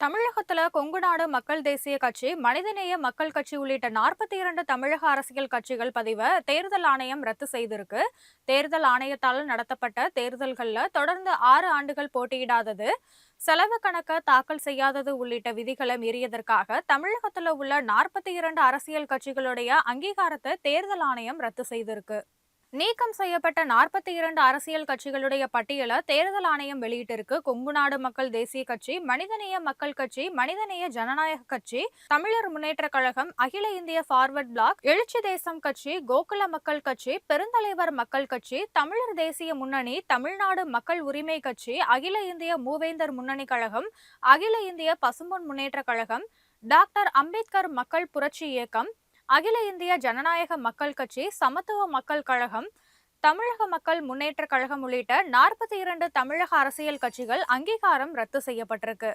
தமிழகத்துல கொங்குநாடு மக்கள் தேசிய கட்சி, மனிதநேய மக்கள் கட்சி உள்ளிட்ட 42 தமிழக அரசியல் கட்சிகள் பதிவை தேர்தல் ஆணையம் ரத்து செய்திருக்கு. தேர்தல் ஆணையத்தால் நடத்தப்பட்ட தேர்தல்கள்ல தொடர்ந்து 6 ஆண்டுகள் போட்டியிடாதது, செலவு கணக்க தாக்கல் செய்யாதது உள்ளிட்ட விதிகளை மீறியதற்காக தமிழகத்துல உள்ள 42 அரசியல் கட்சிகளுடைய அங்கீகாரத்தை தேர்தல் ஆணையம் ரத்து செய்திருக்கு. நீக்கம் செய்யப்பட்ட 42 அரசியல் கட்சிகளுடைய பட்டியலை தேர்தல் ஆணையம் வெளியிட்டிருக்கு. கொங்குநாடு மக்கள் தேசிய கட்சி, மனிதநேய மக்கள் கட்சி, மனிதநேய ஜனநாயக கட்சி, தமிழர் முன்னேற்ற கழகம், அகில இந்திய ஃபார்வர்ட் பிளாக், எழுச்சி தேசம் கட்சி, கோகுல மக்கள் கட்சி, பெருந்தலைவர் மக்கள் கட்சி, தமிழர் தேசிய முன்னணி, தமிழ்நாடு மக்கள் உரிமை கட்சி, அகில இந்திய மூவேந்தர் முன்னணி கழகம், அகில இந்திய பசும்பொன் முன்னேற்ற கழகம், டாக்டர் அம்பேத்கர் மக்கள் புரட்சி இயக்கம், அகில இந்திய ஜனநாயக மக்கள் கட்சி, சமத்துவ மக்கள் கழகம், தமிழக மக்கள் முன்னேற்ற கழகம் உள்ளிட்ட 42 தமிழக அரசியல் கட்சிகள் அங்கீகாரம் ரத்து செய்யப்பட்டிருக்கு.